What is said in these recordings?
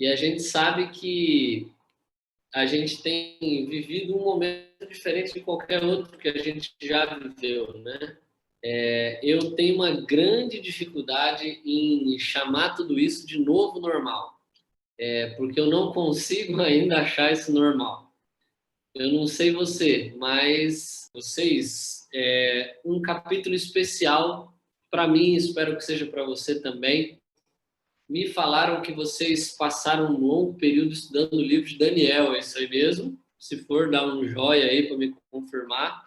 E a gente sabe que a gente tem vivido um momento diferente de qualquer outro que a gente já viveu, né? Eu tenho uma grande dificuldade em chamar tudo isso de novo normal, porque eu não consigo ainda achar isso normal. Eu não sei você, mas vocês, um capítulo especial para mim, espero que seja para você também. Me falaram que vocês passaram um longo período estudando o livro de Daniel, é isso aí mesmo? Se for, dá um joia aí para me confirmar.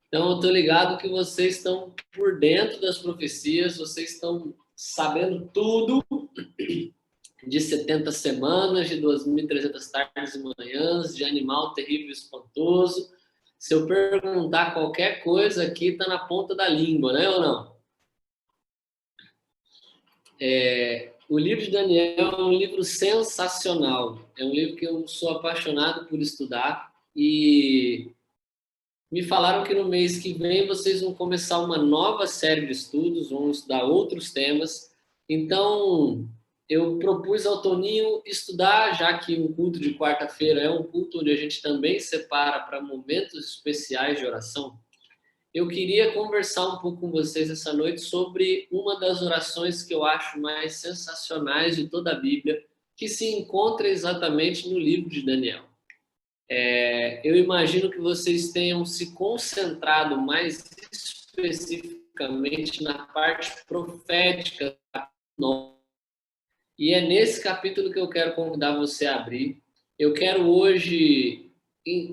Então, eu estou ligado que vocês estão por dentro das profecias, vocês estão sabendo tudo de 70 semanas, de 2.300 tardes e manhãs, de animal terrível e espantoso. Se eu perguntar qualquer coisa aqui, está na ponta da língua, né ou não? O livro de Daniel é um livro sensacional. É um livro que eu sou apaixonado por estudar e me falaram que no mês que vem vocês vão começar uma nova série de estudos, vão estudar outros temas. Então, eu propus ao Toninho estudar, já que o culto de quarta-feira é um culto onde a gente também separa para momentos especiais de oração. Eu queria conversar um pouco com vocês essa noite sobre uma das orações que eu acho mais sensacionais de toda a Bíblia, que se encontra exatamente no livro de Daniel. Eu imagino que vocês tenham se concentrado mais especificamente na parte profética. E é nesse capítulo que eu quero convidar você a abrir. Eu quero hoje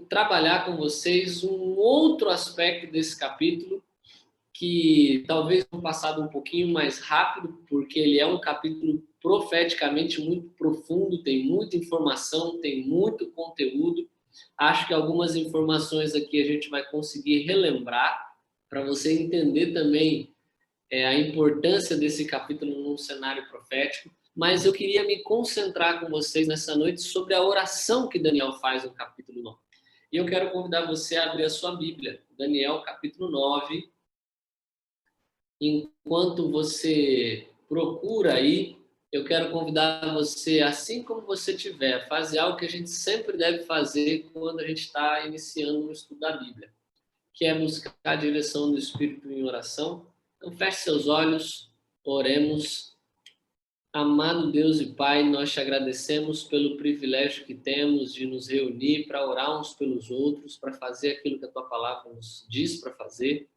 trabalhar com vocês um outro aspecto desse capítulo, que talvez tenha passado um pouquinho mais rápido, porque ele é um capítulo profeticamente muito profundo, tem muita informação, tem muito conteúdo. Acho que algumas informações aqui a gente vai conseguir relembrar para você entender também a importância desse capítulo num cenário profético. Mas eu queria me concentrar com vocês nessa noite sobre a oração que Daniel faz no capítulo 9. E eu quero convidar você a abrir a sua Bíblia, Daniel capítulo 9. Enquanto você procura aí, eu quero convidar você, assim como você tiver, fazer algo que a gente sempre deve fazer quando a gente está iniciando o estudo da Bíblia, que é buscar a direção do Espírito em oração. Então, feche seus olhos, oremos. Amado Deus e Pai, nós te agradecemos pelo privilégio que temos de nos reunir para orar uns pelos outros, para fazer aquilo que a tua palavra nos diz para fazer,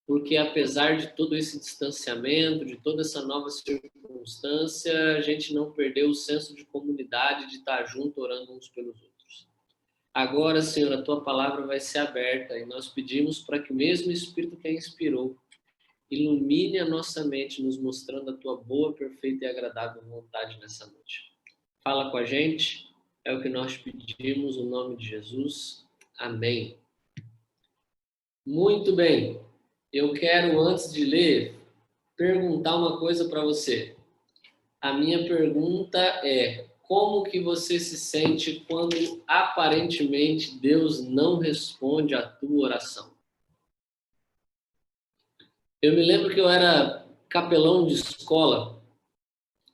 porque apesar de todo esse distanciamento, de toda essa nova circunstância, a gente não perdeu o senso de comunidade, de estar junto orando uns pelos outros. Agora, Senhor, a tua palavra vai ser aberta e nós pedimos para que o mesmo Espírito que a inspirou ilumine a nossa mente, nos mostrando a tua boa, perfeita e agradável vontade nessa noite. Fala com a gente, é o que nós pedimos, no nome de Jesus. Amém. Muito bem. Eu quero, antes de ler, perguntar uma coisa para você. A minha pergunta é: como que você se sente quando aparentemente Deus não responde à tua oração? Eu me lembro que eu era capelão de escola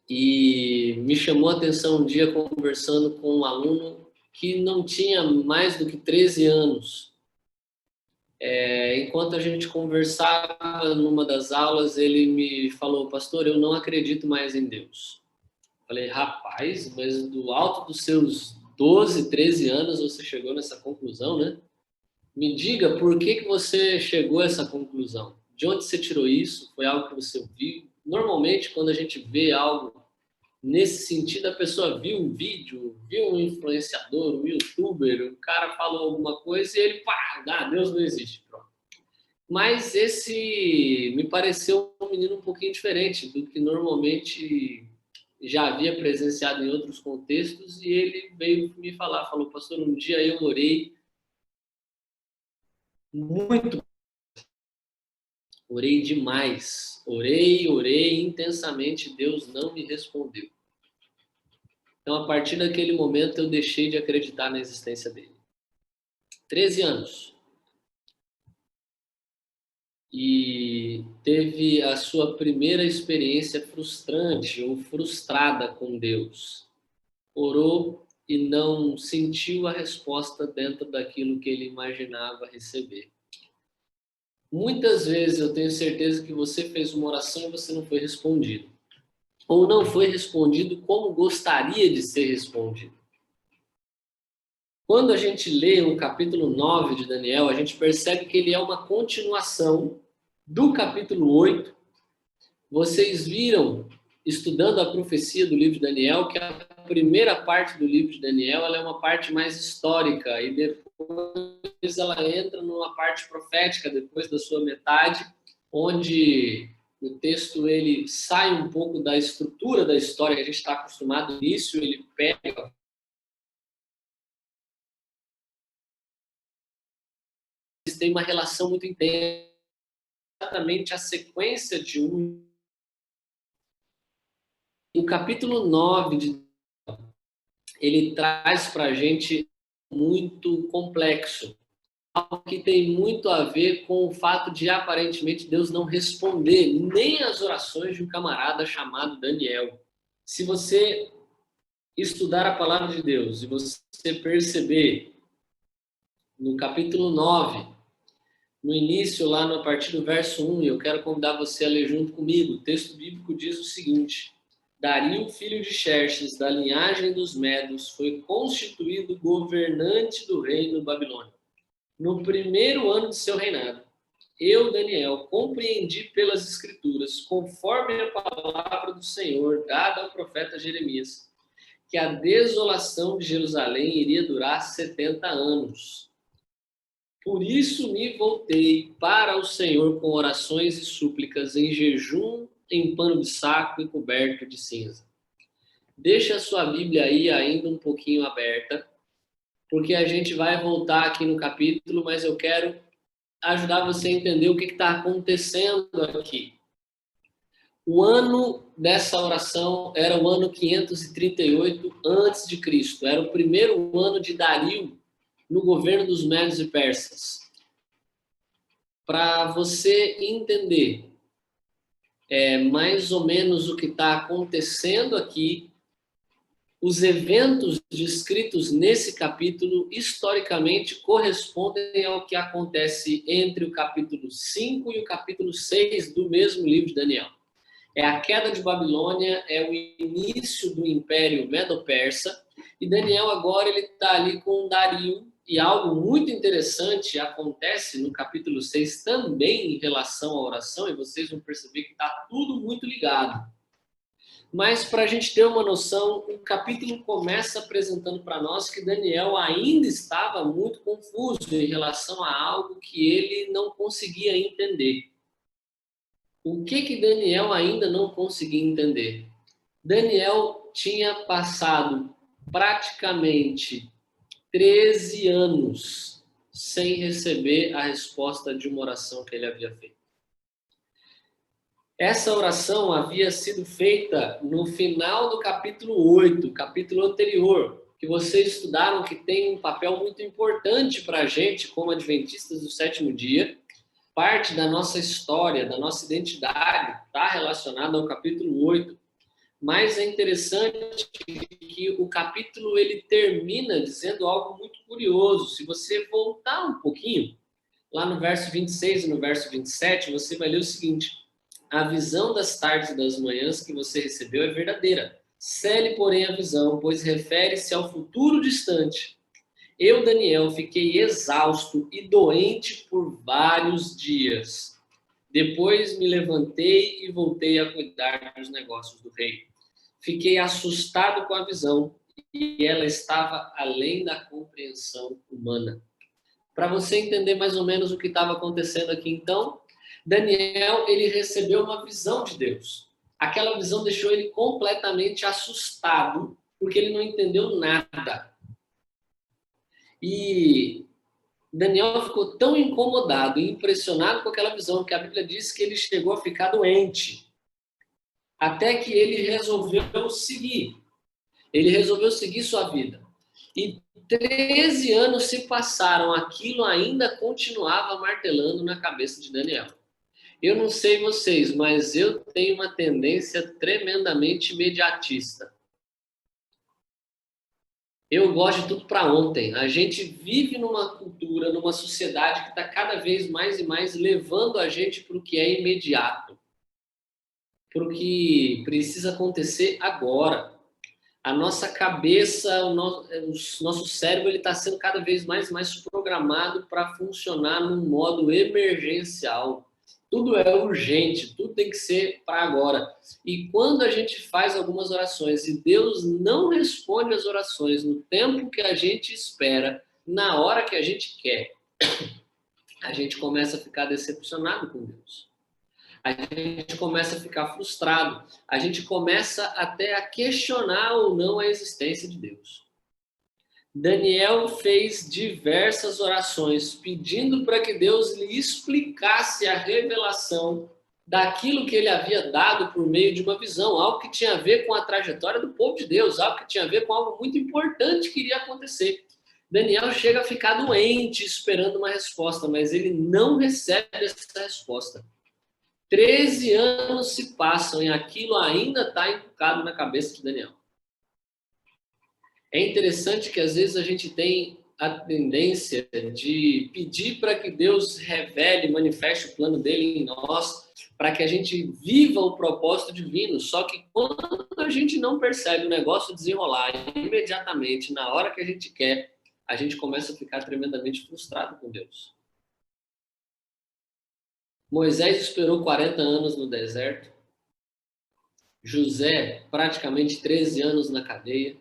e me chamou a atenção um dia conversando com um aluno que não tinha mais do que 13 anos. Enquanto a gente conversava numa das aulas, ele me falou: pastor, eu não acredito mais em Deus. Falei: rapaz, mas do alto dos seus 12, 13 anos você chegou nessa conclusão, né? Me diga por que você chegou a essa conclusão. De onde você tirou isso? Foi algo que você ouviu? Normalmente, quando a gente vê algo nesse sentido, a pessoa viu um vídeo, viu um influenciador, um youtuber, o cara falou alguma coisa e ele, pá, Deus não existe. Pronto. Mas esse me pareceu um menino um pouquinho diferente do que normalmente já havia presenciado em outros contextos, e ele veio me falar, falou: pastor, um dia eu orei muito, orei demais, orei intensamente, Deus não me respondeu. Então, a partir daquele momento, eu deixei de acreditar na existência dele. 13 anos. e teve a sua primeira experiência frustrante ou frustrada com Deus. Orou e não sentiu a resposta dentro daquilo que ele imaginava receber. Muitas vezes eu tenho certeza que você fez uma oração e você não foi respondido. Ou não foi respondido como gostaria de ser respondido. Quando a gente lê o capítulo 9 de Daniel, a gente percebe que ele é uma continuação do capítulo 8. Vocês viram, estudando a profecia do livro de Daniel, que a primeira parte do livro de Daniel ela é uma parte mais histórica e depois ela entra numa parte profética, depois da sua metade, onde o texto ele sai um pouco da estrutura da história que a gente está acostumado no início, ele pega tem uma relação muito intensa, exatamente a sequência de um. O capítulo 9 ele traz para a gente muito complexo, algo que tem muito a ver com o fato de aparentemente Deus não responder nem às orações de um camarada chamado Daniel. Se você estudar a palavra de Deus e você perceber no capítulo 9, no início, lá a partir do verso 1, eu quero convidar você a ler junto comigo. O texto bíblico diz o seguinte: Dario, filho de Xerxes, da linhagem dos Medos, foi constituído governante do reino babilônico. No primeiro ano de seu reinado, eu, Daniel, compreendi pelas escrituras, conforme a palavra do Senhor dada ao profeta Jeremias, que a desolação de Jerusalém iria durar 70 anos. Por isso me voltei para o Senhor com orações e súplicas, em jejum, em pano de saco e coberto de cinza. Deixa a sua Bíblia aí ainda um pouquinho aberta, porque a gente vai voltar aqui no capítulo, mas eu quero ajudar você a entender o que está acontecendo aqui. O ano dessa oração era o ano 538 a.C. Era o primeiro ano de Dario no governo dos Medos e Persas. Para você entender mais ou menos o que está acontecendo aqui, os eventos descritos nesse capítulo, historicamente, correspondem ao que acontece entre o capítulo 5 e o capítulo 6 do mesmo livro de Daniel. É a queda de Babilônia, é o início do Império Medo-Persa, e Daniel agora ele está ali com Dario, e algo muito interessante acontece no capítulo 6 também em relação à oração, e vocês vão perceber que está tudo muito ligado. Mas para a gente ter uma noção, o capítulo começa apresentando para nós que Daniel ainda estava muito confuso em relação a algo que ele não conseguia entender. O que Daniel ainda não conseguia entender? Daniel tinha passado praticamente 13 anos sem receber a resposta de uma oração que ele havia feito. Essa oração havia sido feita no final do capítulo 8, capítulo anterior, que vocês estudaram, que tem um papel muito importante para a gente, como adventistas do sétimo dia. Parte da nossa história, da nossa identidade, está relacionada ao capítulo 8. Mas é interessante que o capítulo ele termina dizendo algo muito curioso. Se você voltar um pouquinho, lá no verso 26 e no verso 27, você vai ler o seguinte: a visão das tardes e das manhãs que você recebeu é verdadeira. Cele, porém, a visão, pois refere-se ao futuro distante. Eu, Daniel, fiquei exausto e doente por vários dias. Depois me levantei e voltei a cuidar dos negócios do rei. Fiquei assustado com a visão e ela estava além da compreensão humana. Para você entender mais ou menos o que estava acontecendo aqui, então, Daniel, ele recebeu uma visão de Deus. Aquela visão deixou ele completamente assustado, porque ele não entendeu nada. E Daniel ficou tão incomodado e impressionado com aquela visão que a Bíblia diz que ele chegou a ficar doente. Até que ele resolveu seguir. Ele resolveu seguir sua vida. E 13 anos se passaram, aquilo ainda continuava martelando na cabeça de Daniel. Eu não sei vocês, mas eu tenho uma tendência tremendamente imediatista. Eu gosto de tudo para ontem. A gente vive numa cultura, numa sociedade que está cada vez mais e mais levando a gente para o que é imediato, para o que precisa acontecer agora. A nossa cabeça, o nosso cérebro, ele está sendo cada vez mais e mais programado para funcionar num modo emergencial. Tudo é urgente, tudo tem que ser para agora. E quando a gente faz algumas orações e Deus não responde as orações no tempo que a gente espera, na hora que a gente quer, a gente começa a ficar decepcionado com Deus. A gente começa a ficar frustrado. A gente começa até a questionar ou não a existência de Deus. Daniel fez diversas orações pedindo para que Deus lhe explicasse a revelação daquilo que ele havia dado por meio de uma visão, algo que tinha a ver com a trajetória do povo de Deus, algo que tinha a ver com algo muito importante que iria acontecer. Daniel chega a ficar doente esperando uma resposta, mas ele não recebe essa resposta. 13 anos se passam e aquilo ainda está encucado na cabeça de Daniel. É interessante que às vezes a gente tem a tendência de pedir para que Deus revele, manifeste o plano dele em nós, para que a gente viva o propósito divino. Só que quando a gente não percebe o negócio desenrolar imediatamente, na hora que a gente quer, a gente começa a ficar tremendamente frustrado com Deus. Moisés esperou 40 anos no deserto. José, praticamente 13 anos na cadeia.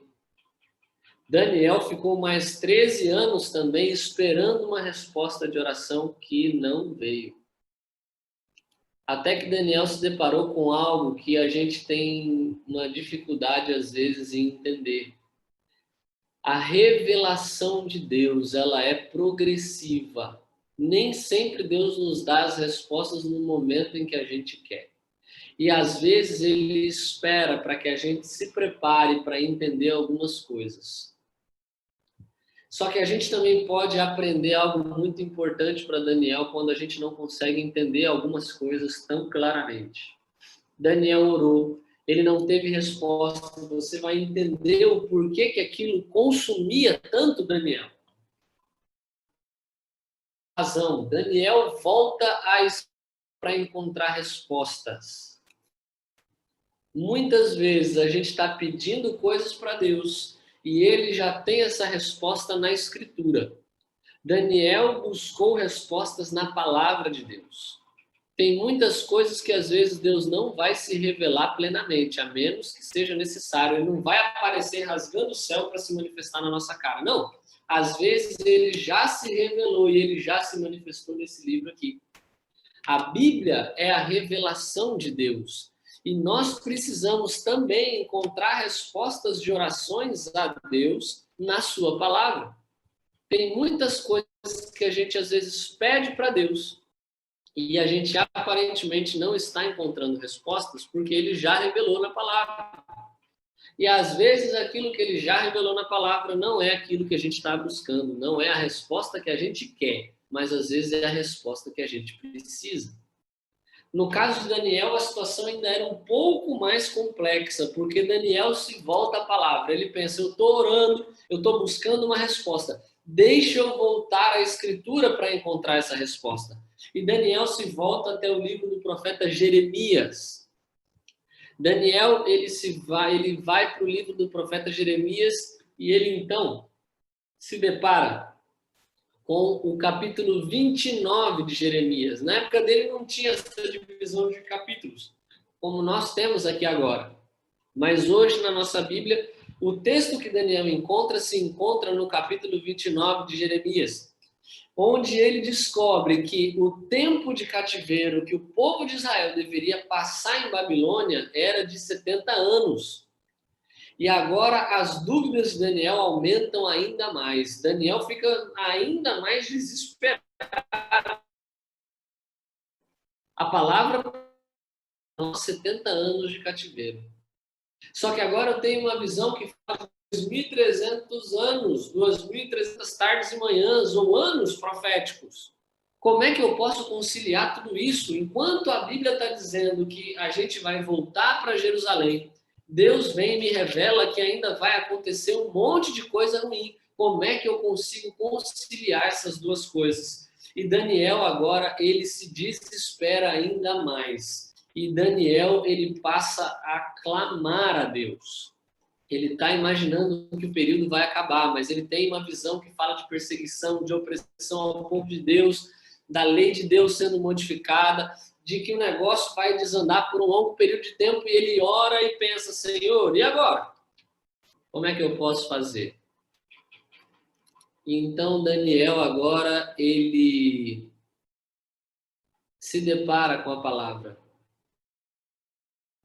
Daniel ficou mais 13 anos também esperando uma resposta de oração que não veio. Até que Daniel se deparou com algo que a gente tem uma dificuldade às vezes em entender. A revelação de Deus, ela é progressiva. Nem sempre Deus nos dá as respostas no momento em que a gente quer. E às vezes ele espera para que a gente se prepare para entender algumas coisas. Só que a gente também pode aprender algo muito importante para Daniel quando a gente não consegue entender algumas coisas tão claramente. Daniel orou, ele não teve resposta, você vai entender o porquê que aquilo consumia tanto Daniel. Razão, Daniel volta para encontrar respostas. Muitas vezes a gente está pedindo coisas para Deus e ele já tem essa resposta na Escritura. Daniel buscou respostas na palavra de Deus. Tem muitas coisas que às vezes Deus não vai se revelar plenamente, a menos que seja necessário. Ele não vai aparecer rasgando o céu para se manifestar na nossa cara. Não. Às vezes ele já se revelou e ele já se manifestou nesse livro aqui. A Bíblia é a revelação de Deus. E nós precisamos também encontrar respostas de orações a Deus na sua palavra. Tem muitas coisas que a gente às vezes pede para Deus e a gente aparentemente não está encontrando respostas porque ele já revelou na palavra. E às vezes aquilo que ele já revelou na palavra não é aquilo que a gente está buscando, não é a resposta que a gente quer, mas às vezes é a resposta que a gente precisa. No caso de Daniel, a situação ainda era um pouco mais complexa, porque Daniel se volta à palavra. Ele pensa, eu estou orando, eu estou buscando uma resposta. Deixa eu voltar à Escritura para encontrar essa resposta. E Daniel se volta até o livro do profeta Jeremias. Daniel, ele vai para o livro do profeta Jeremias e ele então se depara com o capítulo 29 de Jeremias. Na época dele não tinha essa divisão de capítulos, como nós temos aqui agora. Mas hoje, na nossa Bíblia, o texto que Daniel encontra se encontra no capítulo 29 de Jeremias, onde ele descobre que o tempo de cativeiro que o povo de Israel deveria passar em Babilônia era de 70 anos. E agora as dúvidas de Daniel aumentam ainda mais. Daniel fica ainda mais desesperado. A palavra são 70 anos de cativeiro. Só que agora eu tenho uma visão que faz 2.300 anos, 2.300 tardes e manhãs, ou anos proféticos. Como é que eu posso conciliar tudo isso? Enquanto a Bíblia está dizendo que a gente vai voltar para Jerusalém, Deus vem e me revela que ainda vai acontecer um monte de coisa ruim. Como é que eu consigo conciliar essas duas coisas? E Daniel agora, ele se desespera ainda mais. E Daniel, ele passa a clamar a Deus. Ele está imaginando que o período vai acabar, mas ele tem uma visão que fala de perseguição, de opressão ao povo de Deus, da lei de Deus sendo modificada, de que o negócio vai desandar por um longo período de tempo, e ele ora e pensa, Senhor, e agora? Como é que eu posso fazer? Então Daniel agora, ele se depara com a palavra.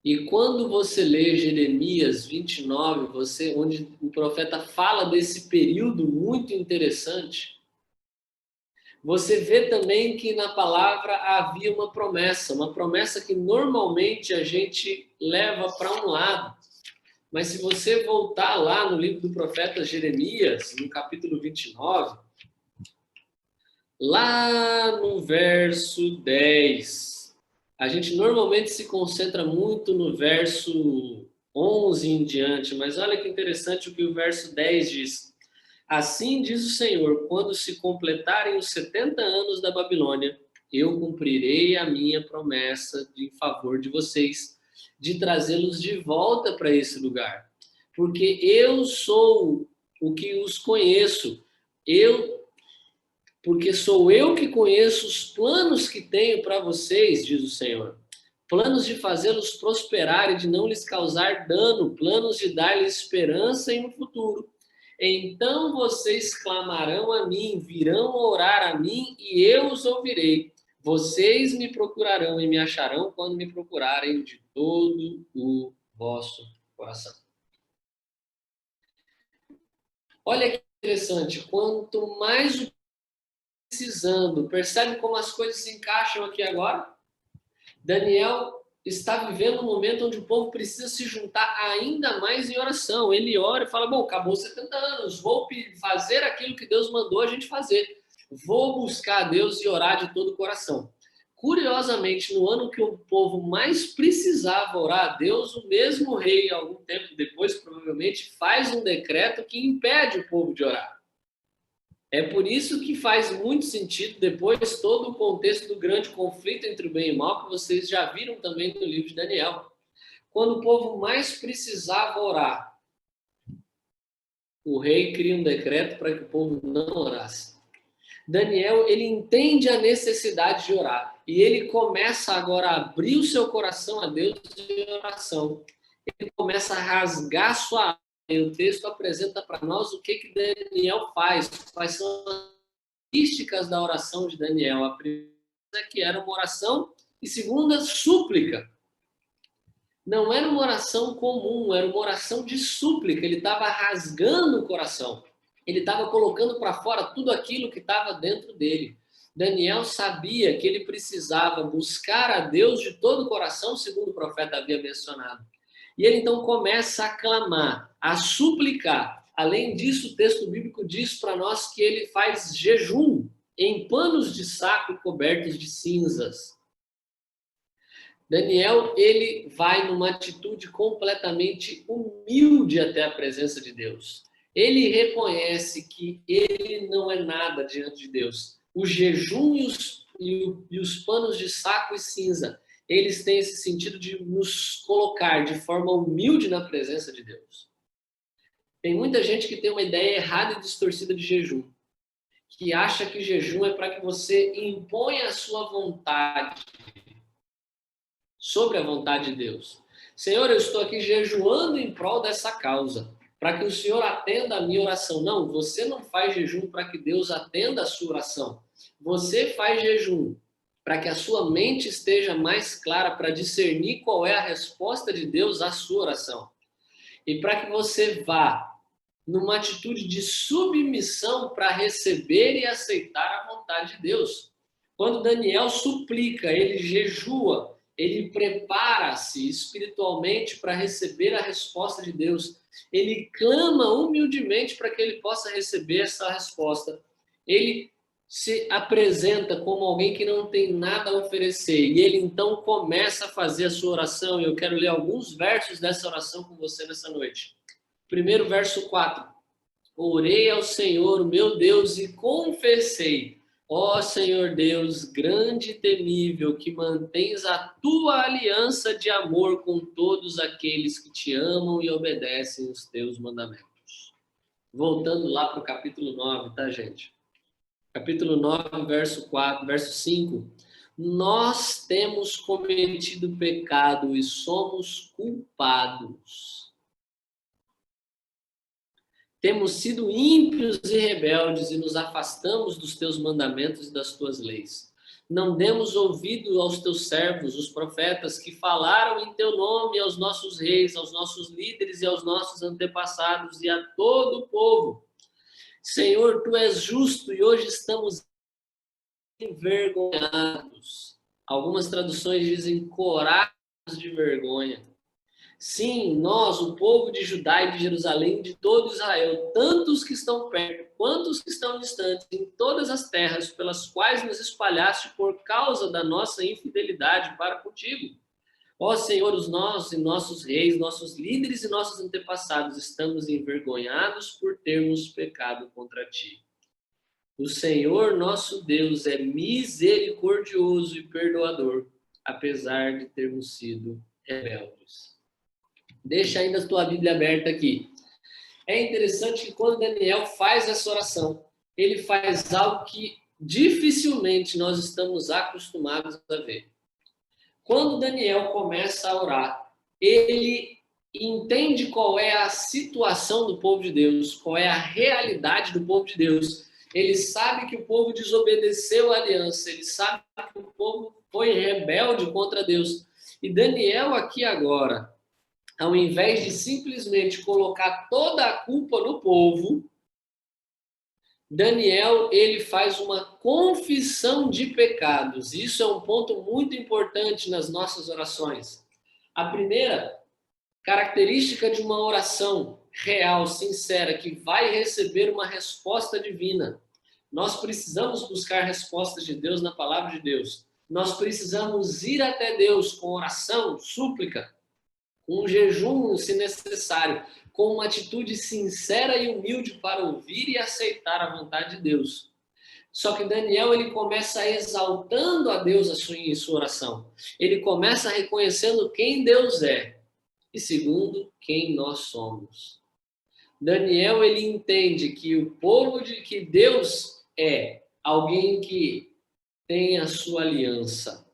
E quando você lê Jeremias 29, onde o profeta fala desse período muito interessante, você vê também que na palavra havia uma promessa que normalmente a gente leva para um lado. Mas se você voltar lá no livro do profeta Jeremias, no capítulo 29, lá no verso 10, a gente normalmente se concentra muito no verso 11 em diante, mas olha que interessante o que o verso 10 diz. Assim diz o Senhor, quando se completarem os 70 anos da Babilônia, eu cumprirei a minha promessa em favor de vocês, de trazê-los de volta para esse lugar. Porque eu sou o que os conheço, porque sou eu que conheço os planos que tenho para vocês, diz o Senhor. Planos de fazê-los prosperar e de não lhes causar dano, planos de dar-lhes esperança em um futuro. Então vocês clamarão a mim, virão orar a mim e eu os ouvirei. Vocês me procurarão e me acharão quando me procurarem de todo o vosso coração. Olha que interessante, quanto mais precisando, percebe como as coisas se encaixam aqui agora? Daniel está vivendo um momento onde o povo precisa se juntar ainda mais em oração. Ele ora e fala, bom, acabou 70 anos, vou fazer aquilo que Deus mandou a gente fazer. Vou buscar a Deus e orar de todo o coração. Curiosamente, no ano que o povo mais precisava orar a Deus, o mesmo rei, algum tempo depois, provavelmente, faz um decreto que impede o povo de orar. É por isso que faz muito sentido depois todo o contexto do grande conflito entre o bem e o mal, que vocês já viram também no livro de Daniel. Quando o povo mais precisava orar, o rei cria um decreto para que o povo não orasse. Daniel, ele entende a necessidade de orar e ele começa agora a abrir o seu coração a Deus em oração. Ele começa a rasgar sua alma. E o texto apresenta para nós o que Daniel faz, quais são as características da oração de Daniel. A primeira é que era uma oração e segunda, súplica. Não era uma oração comum, era uma oração de súplica. Ele estava rasgando o coração. Ele estava colocando para fora tudo aquilo que estava dentro dele. Daniel sabia que ele precisava buscar a Deus de todo o coração, segundo o profeta havia mencionado. E ele então começa a clamar, a suplicar. Além disso, o texto bíblico diz para nós que ele faz jejum em panos de saco cobertos de cinzas. Daniel, ele vai numa atitude completamente humilde até a presença de Deus. Ele reconhece que ele não é nada diante de Deus. O jejum e os panos de saco e cinza, eles têm esse sentido de nos colocar de forma humilde na presença de Deus. Tem muita gente que tem uma ideia errada e distorcida de jejum, que acha que jejum é para que você imponha a sua vontade sobre a vontade de Deus. Senhor, eu estou aqui jejuando em prol dessa causa, para que o Senhor atenda a minha oração. Não, você não faz jejum para que Deus atenda a sua oração. Você faz jejum para que a sua mente esteja mais clara para discernir qual é a resposta de Deus à sua oração. E para que você vá numa atitude de submissão para receber e aceitar a vontade de Deus. Quando Daniel suplica, ele jejua, ele prepara-se espiritualmente para receber a resposta de Deus. Ele clama humildemente para que ele possa receber essa resposta. Ele se apresenta como alguém que não tem nada a oferecer, e ele então começa a fazer a sua oração, e eu quero ler alguns versos dessa oração com você nessa noite. Primeiro, verso 4. Orei ao Senhor, meu Deus, e confessei: ó Senhor Deus, grande e temível, que mantens a tua aliança de amor com todos aqueles que te amam e obedecem os teus mandamentos. Voltando lá para o capítulo 9, tá, gente? Capítulo 9, verso 4, verso 5. Nós temos cometido pecado e somos culpados. Temos sido ímpios e rebeldes e nos afastamos dos teus mandamentos e das tuas leis. Não demos ouvido aos teus servos, os profetas, que falaram em teu nome aos nossos reis, aos nossos líderes e aos nossos antepassados e a todo o povo. Senhor, tu és justo e hoje estamos envergonhados. Algumas traduções dizem corados de vergonha. Sim, nós, o povo de Judá e de Jerusalém, de todo Israel, tanto os que estão perto quanto os que estão distantes, em todas as terras pelas quais nos espalhaste por causa da nossa infidelidade para contigo. Ó Senhor, os nossos e nossos reis, nossos líderes e nossos antepassados, estamos envergonhados por termos pecado contra ti. O Senhor nosso Deus é misericordioso e perdoador, apesar de termos sido rebeldes. Deixa ainda a tua Bíblia aberta aqui. É interessante que quando Daniel faz essa oração, ele faz algo que dificilmente nós estamos acostumados a ver. Quando Daniel começa a orar, ele entende qual é a situação do povo de Deus, qual é a realidade do povo de Deus. Ele sabe que o povo desobedeceu a aliança, ele sabe que o povo foi rebelde contra Deus. E Daniel aqui agora, ao invés de simplesmente colocar toda a culpa no povo, Daniel, ele faz uma confissão de pecados. Isso é um ponto muito importante nas nossas orações. A primeira característica de uma oração real, sincera, que vai receber uma resposta divina. Nós precisamos buscar respostas de Deus na palavra de Deus. Nós precisamos ir até Deus com oração, súplica, um jejum, se necessário, com uma atitude sincera e humilde para ouvir e aceitar a vontade de Deus. Só que Daniel, ele começa exaltando a Deus em sua oração. Ele começa reconhecendo quem Deus é e, segundo, quem nós somos. Daniel, ele entende que o povo que Deus é alguém que tem a sua aliança.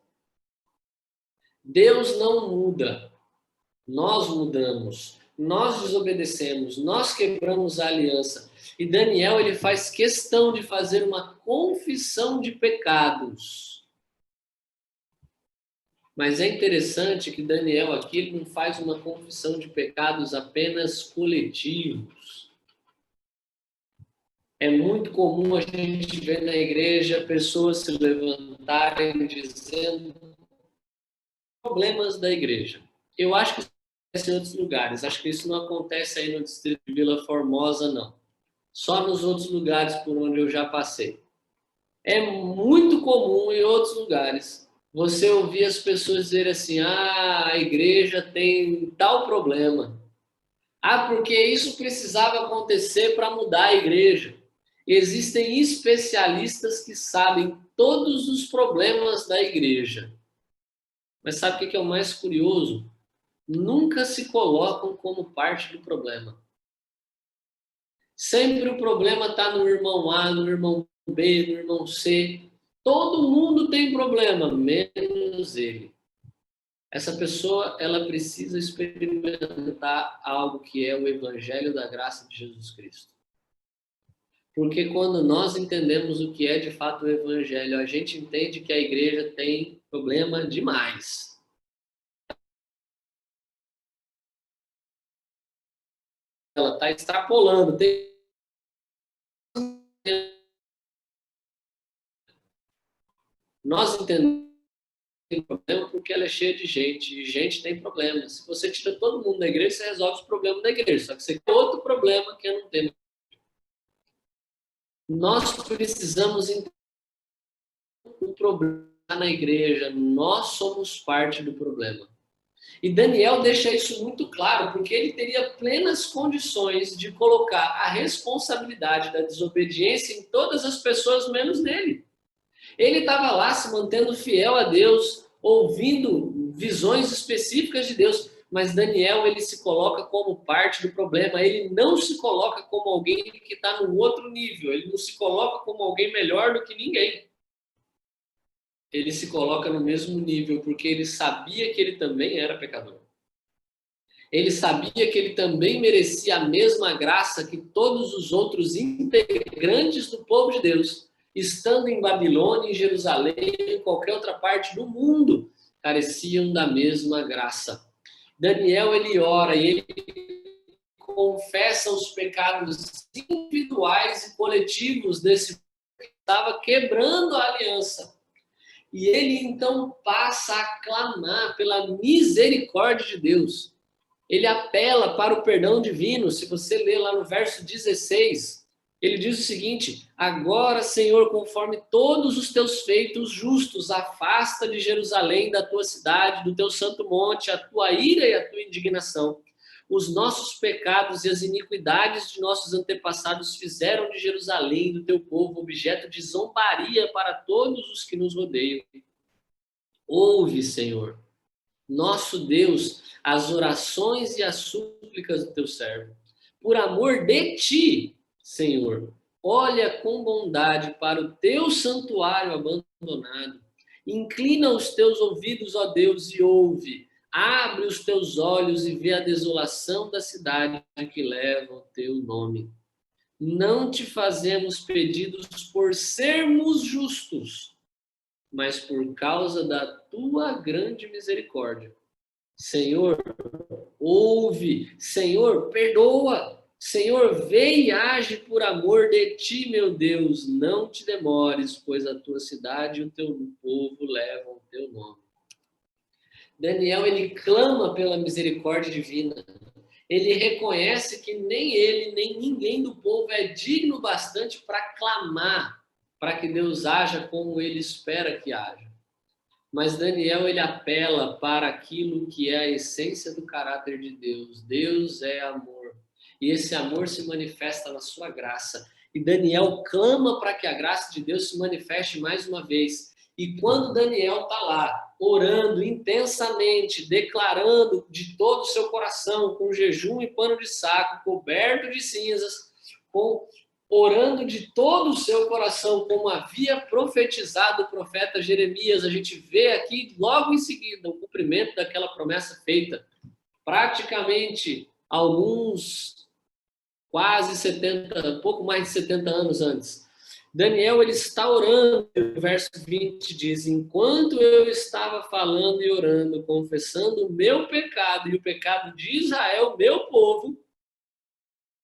Deus não muda. Nós mudamos, nós desobedecemos, nós quebramos a aliança. E Daniel, ele faz questão de fazer uma confissão de pecados. Mas é interessante que Daniel aqui ele não faz uma confissão de pecados apenas coletivos. É muito comum a gente ver na igreja pessoas se levantarem dizendo problemas da igreja. Eu acho que isso acontece em outros lugares. Acho que isso não acontece aí no distrito de Vila Formosa, não. Só nos outros lugares por onde eu já passei. É muito comum em outros lugares você ouvir as pessoas dizerem assim: ah, a igreja tem tal problema. Ah, porque isso precisava acontecer para mudar a igreja. Existem especialistas que sabem todos os problemas da igreja. Mas sabe o que é o mais curioso? Nunca se colocam como parte do problema. Sempre o problema está no irmão A, no irmão B, no irmão C. Todo mundo tem problema, menos ele. Essa pessoa, ela precisa experimentar algo que é o evangelho da graça de Jesus Cristo. Porque quando nós entendemos o que é de fato o evangelho, a gente entende que a igreja tem problema demais. Ela está extrapolando. Nós entendemos que tem problema porque ela é cheia de gente, e gente tem problema. Se você tira todo mundo da igreja, você resolve os problemas da igreja. Só que você tem outro problema que eu não tenho. Nós precisamos entender o problema na igreja, nós somos parte do problema. E Daniel deixa isso muito claro, porque ele teria plenas condições de colocar a responsabilidade da desobediência em todas as pessoas, menos nele. Ele estava lá se mantendo fiel a Deus, ouvindo visões específicas de Deus, mas Daniel, ele se coloca como parte do problema, ele não se coloca como alguém que está num outro nível, ele não se coloca como alguém melhor do que ninguém. Ele se coloca no mesmo nível, porque ele sabia que ele também era pecador. Ele sabia que ele também merecia a mesma graça que todos os outros integrantes do povo de Deus, estando em Babilônia, em Jerusalém, em qualquer outra parte do mundo, careciam da mesma graça. Daniel, ele ora e ele confessa os pecados individuais e coletivos desse que estava quebrando a aliança. E ele então passa a clamar pela misericórdia de Deus. Ele apela para o perdão divino. Se você ler lá no verso 16, ele diz o seguinte: agora, Senhor, conforme todos os teus feitos justos, afasta de Jerusalém, da tua cidade, do teu santo monte, a tua ira e a tua indignação. Os nossos pecados e as iniquidades de nossos antepassados fizeram de Jerusalém, do teu povo, objeto de zombaria para todos os que nos rodeiam. Ouve, Senhor, nosso Deus, as orações e as súplicas do teu servo. Por amor de ti, Senhor, olha com bondade para o teu santuário abandonado. Inclina os teus ouvidos, ó Deus, e ouve. Abre os teus olhos e vê a desolação da cidade que leva o teu nome. Não te fazemos pedidos por sermos justos, mas por causa da tua grande misericórdia. Senhor, ouve. Senhor, perdoa. Senhor, vê e age por amor de ti, meu Deus. Não te demores, pois a tua cidade e o teu povo levam o teu nome. Daniel, ele clama pela misericórdia divina. Ele reconhece que nem ele, nem ninguém do povo é digno bastante para clamar, para que Deus haja como ele espera que haja. Mas Daniel, ele apela para aquilo que é a essência do caráter de Deus. Deus é amor. E esse amor se manifesta na sua graça. E Daniel clama para que a graça de Deus se manifeste mais uma vez. E quando Daniel está lá, orando intensamente, declarando de todo o seu coração, com jejum e pano de saco, coberto de cinzas, orando de todo o seu coração, como havia profetizado o profeta Jeremias, a gente vê aqui logo em seguida o cumprimento daquela promessa feita. Praticamente alguns quase 70, pouco mais de 70 anos antes. Daniel, ele está orando, o verso 20 diz: enquanto eu estava falando e orando, confessando o meu pecado e o pecado de Israel, meu povo,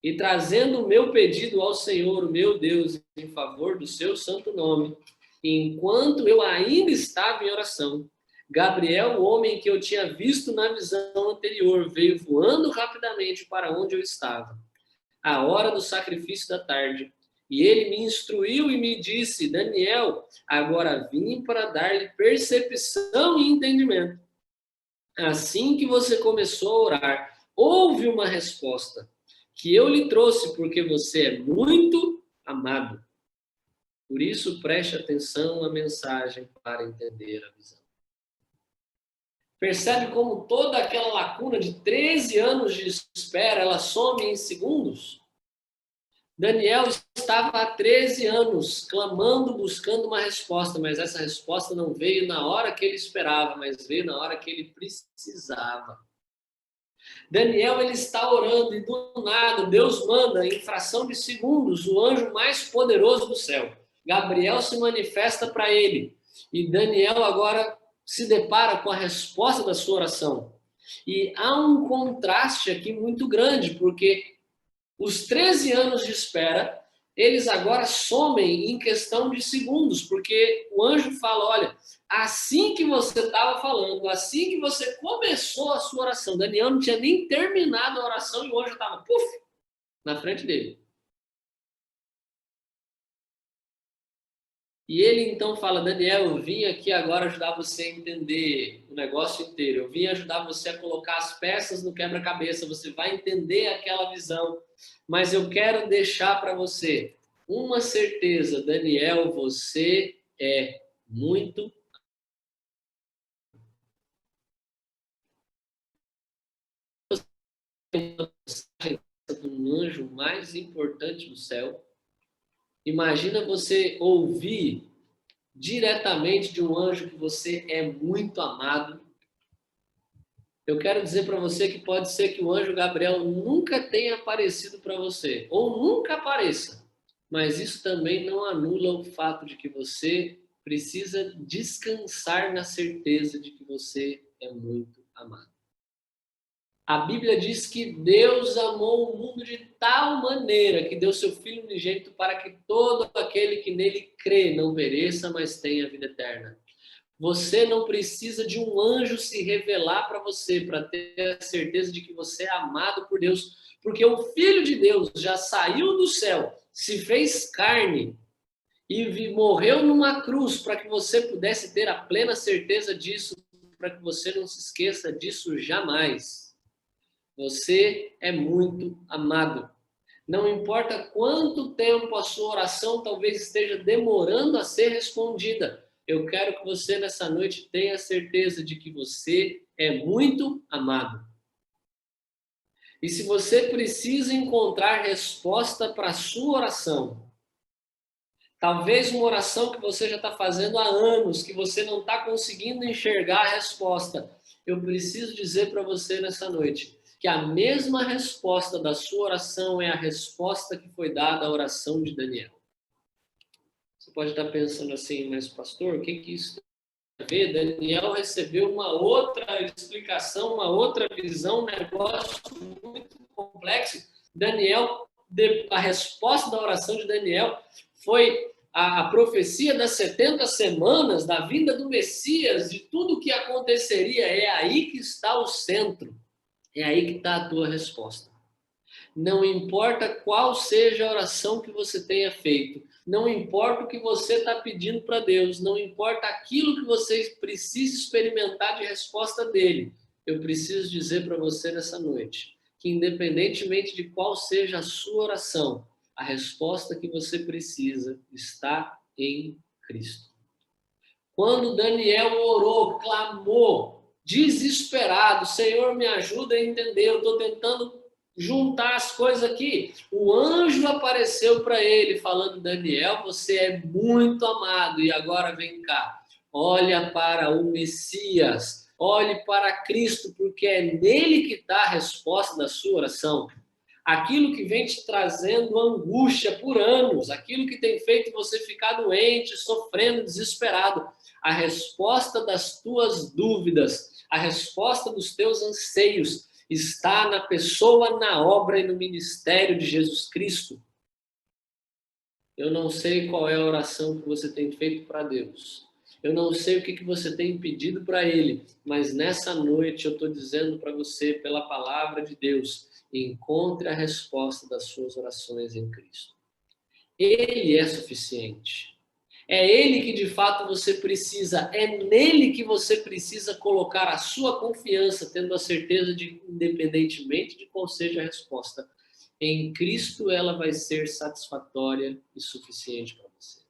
e trazendo o meu pedido ao Senhor, o meu Deus, em favor do seu santo nome, enquanto eu ainda estava em oração, Gabriel, o homem que eu tinha visto na visão anterior, veio voando rapidamente para onde eu estava, à hora do sacrifício da tarde. E ele me instruiu e me disse: Daniel, agora vim para dar-lhe percepção e entendimento. Assim que você começou a orar, houve uma resposta que eu lhe trouxe, porque você é muito amado. Por isso, preste atenção à mensagem para entender a visão. Percebe como toda aquela lacuna de 13 anos de espera, ela some em segundos? Daniel estava há 13 anos clamando, buscando uma resposta, mas essa resposta não veio na hora que ele esperava, mas veio na hora que ele precisava. Daniel, ele está orando e do nada Deus manda, em fração de segundos, o anjo mais poderoso do céu. Gabriel se manifesta para ele e Daniel agora se depara com a resposta da sua oração. E há um contraste aqui muito grande, porque os 13 anos de espera, eles agora somem em questão de segundos, porque o anjo fala: olha, assim que você estava falando, assim que você começou a sua oração, Daniel não tinha nem terminado a oração e o anjo estava, puf, na frente dele. E ele então fala: Daniel, eu vim aqui agora ajudar você a entender o negócio inteiro. Eu vim ajudar você a colocar as peças no quebra-cabeça. Você vai entender aquela visão. Mas eu quero deixar para você uma certeza, Daniel, você é muito um anjo mais importante do céu. Imagina você ouvir diretamente de um anjo que você é muito amado. Eu quero dizer para você que pode ser que o anjo Gabriel nunca tenha aparecido para você, ou nunca apareça, mas isso também não anula o fato de que você precisa descansar na certeza de que você é muito amado. A Bíblia diz que Deus amou o mundo de tal maneira que deu seu Filho unigênito para que todo aquele que nele crê não pereça, mas tenha vida eterna. Você não precisa de um anjo se revelar para você, para ter a certeza de que você é amado por Deus, porque o Filho de Deus já saiu do céu, se fez carne e morreu numa cruz para que você pudesse ter a plena certeza disso, para que você não se esqueça disso jamais. Você é muito amado. Não importa quanto tempo a sua oração talvez esteja demorando a ser respondida, eu quero que você nessa noite tenha certeza de que você é muito amado. E se você precisa encontrar resposta para a sua oração, talvez uma oração que você já está fazendo há anos, que você não está conseguindo enxergar a resposta, eu preciso dizer para você nessa noite que a mesma resposta da sua oração é a resposta que foi dada à oração de Daniel. Você pode estar pensando assim, mas pastor, o que isso tem a ver? Daniel recebeu uma outra explicação, uma outra visão, um negócio muito complexo. Daniel, a resposta da oração de Daniel foi a profecia das 70 semanas, da vinda do Messias, de tudo o que aconteceria. É aí que está o centro. É aí que está a tua resposta. Não importa qual seja a oração que você tenha feito, não importa o que você está pedindo para Deus, não importa aquilo que você precisa experimentar de resposta dele, eu preciso dizer para você nessa noite que, independentemente de qual seja a sua oração, a resposta que você precisa está em Cristo. Quando Daniel orou, clamou, desesperado, Senhor, me ajuda a entender, eu estou tentando juntar as coisas aqui. O anjo apareceu para ele, falando, Daniel, você é muito amado, e agora vem cá, olha para o Messias, olhe para Cristo, porque é nele que está a resposta da sua oração. Aquilo que vem te trazendo angústia por anos, aquilo que tem feito você ficar doente, sofrendo, desesperado, a resposta das tuas dúvidas, a resposta dos teus anseios está na pessoa, na obra e no ministério de Jesus Cristo. Eu não sei qual é a oração que você tem feito para Deus. Eu não sei o que você tem pedido para Ele, mas nessa noite eu estou dizendo para você, pela palavra de Deus, encontre a resposta das suas orações em Cristo. Ele é suficiente. É Ele que de fato você precisa, é nele que você precisa colocar a sua confiança, tendo a certeza de, independentemente de qual seja a resposta, em Cristo ela vai ser satisfatória e suficiente para você.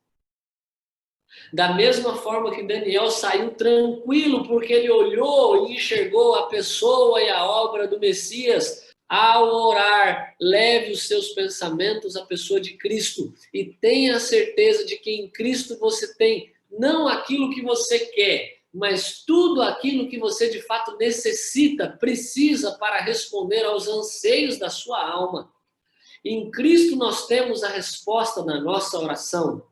Da mesma forma que Daniel saiu tranquilo, porque ele olhou e enxergou a pessoa e a obra do Messias, ao orar, leve os seus pensamentos à pessoa de Cristo e tenha a certeza de que em Cristo você tem não aquilo que você quer, mas tudo aquilo que você de fato necessita, precisa para responder aos anseios da sua alma. Em Cristo nós temos a resposta na nossa oração.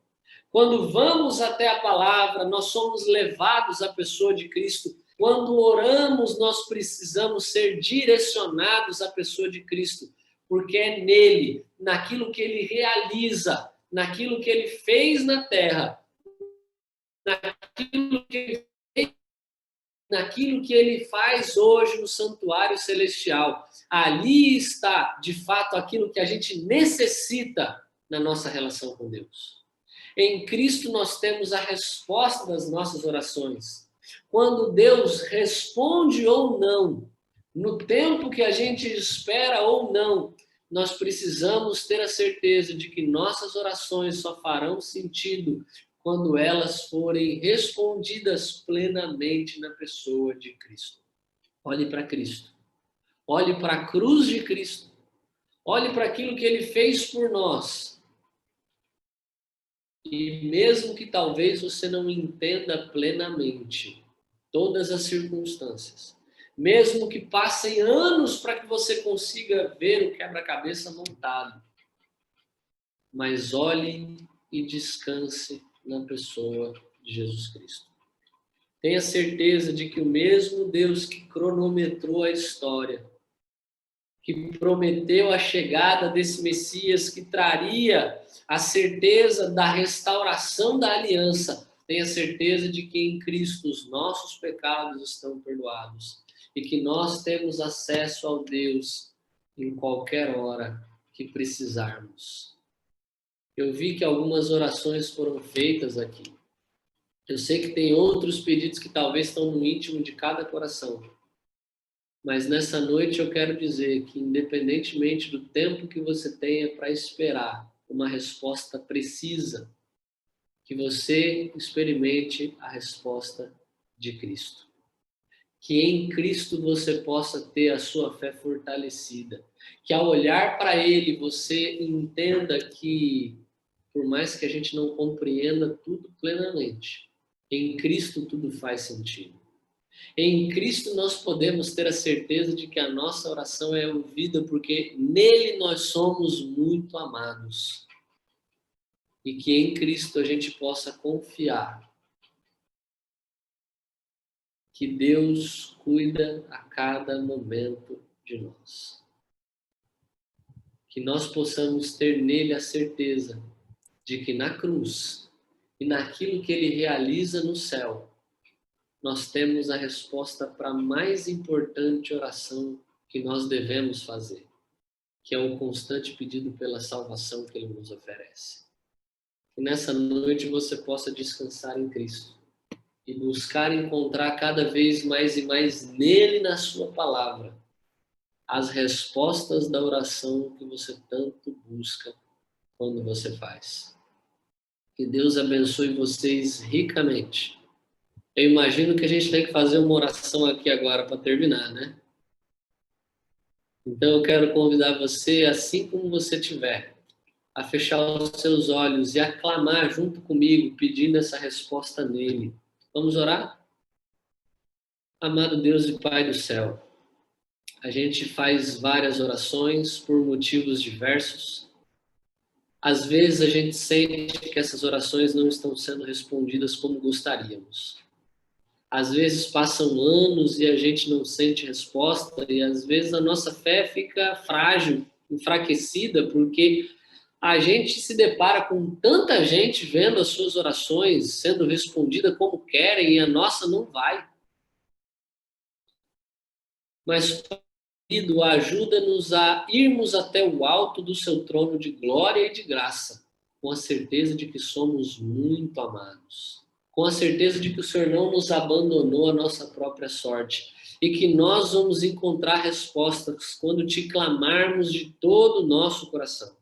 Quando vamos até a palavra, nós somos levados à pessoa de Cristo. Quando oramos, nós precisamos ser direcionados à pessoa de Cristo, porque é nele, naquilo que ele realiza, naquilo que ele fez na terra, naquilo que ele faz hoje no santuário celestial. Ali está, de fato, aquilo que a gente necessita na nossa relação com Deus. Em Cristo nós temos a resposta das nossas orações. Quando Deus responde ou não, no tempo que a gente espera ou não, nós precisamos ter a certeza de que nossas orações só farão sentido quando elas forem respondidas plenamente na pessoa de Cristo. Olhe para Cristo. Olhe para a cruz de Cristo. Olhe para aquilo que Ele fez por nós. E mesmo que talvez você não entenda plenamente todas as circunstâncias, mesmo que passem anos para que você consiga ver o quebra-cabeça montado, mas olhe e descanse na pessoa de Jesus Cristo. Tenha certeza de que o mesmo Deus que cronometrou a história, que prometeu a chegada desse Messias, que traria a certeza da restauração da aliança, tenha certeza de que em Cristo os nossos pecados estão perdoados e que nós temos acesso ao Deus em qualquer hora que precisarmos. Eu vi que algumas orações foram feitas aqui. Eu sei que tem outros pedidos que talvez estão no íntimo de cada coração. Mas nessa noite eu quero dizer que, independentemente do tempo que você tenha para esperar uma resposta precisa, que você experimente a resposta de Cristo. Que em Cristo você possa ter a sua fé fortalecida. Que ao olhar para Ele você entenda que, por mais que a gente não compreenda tudo plenamente, em Cristo tudo faz sentido. Em Cristo nós podemos ter a certeza de que a nossa oração é ouvida porque nele nós somos muito amados. E que em Cristo a gente possa confiar que Deus cuida a cada momento de nós. Que nós possamos ter nele a certeza de que na cruz e naquilo que ele realiza no céu, nós temos a resposta para a mais importante oração que nós devemos fazer, que é o constante pedido pela salvação que Ele nos oferece. Que nessa noite você possa descansar em Cristo e buscar encontrar cada vez mais e mais nele, na sua palavra, as respostas da oração que você tanto busca quando você faz. Que Deus abençoe vocês ricamente. Eu imagino que a gente tem que fazer uma oração aqui agora para terminar, né? Então eu quero convidar você, assim como você estiver, a fechar os seus olhos e a clamar junto comigo, pedindo essa resposta nele. Vamos orar? Amado Deus e Pai do céu, a gente faz várias orações por motivos diversos. Às vezes a gente sente que essas orações não estão sendo respondidas como gostaríamos. Às vezes passam anos e a gente não sente resposta, e às vezes a nossa fé fica frágil, enfraquecida, porque a gente se depara com tanta gente vendo as suas orações sendo respondida como querem e a nossa não vai. Mas, querido, ajuda-nos a irmos até o alto do seu trono de glória e de graça, com a certeza de que somos muito amados. Com a certeza de que o Senhor não nos abandonou à nossa própria sorte e que nós vamos encontrar respostas quando te clamarmos de todo o nosso coração.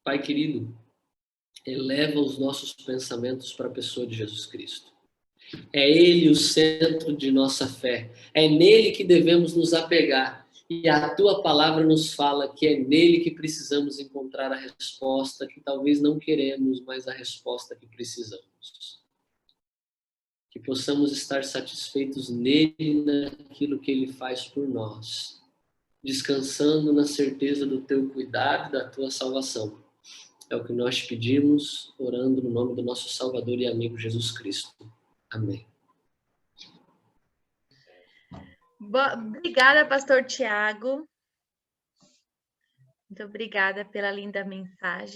Pai querido, eleva os nossos pensamentos para a pessoa de Jesus Cristo. É Ele o centro de nossa fé. É nele que devemos nos apegar. E a tua palavra nos fala que é nele que precisamos encontrar a resposta que talvez não queremos, mas a resposta que precisamos. Que possamos estar satisfeitos nele, naquilo que ele faz por nós, descansando na certeza do teu cuidado e da tua salvação. É o que nós te pedimos, orando no nome do nosso Salvador e amigo Jesus Cristo. Amém. Obrigada, pastor Tiago. Muito obrigada pela linda mensagem.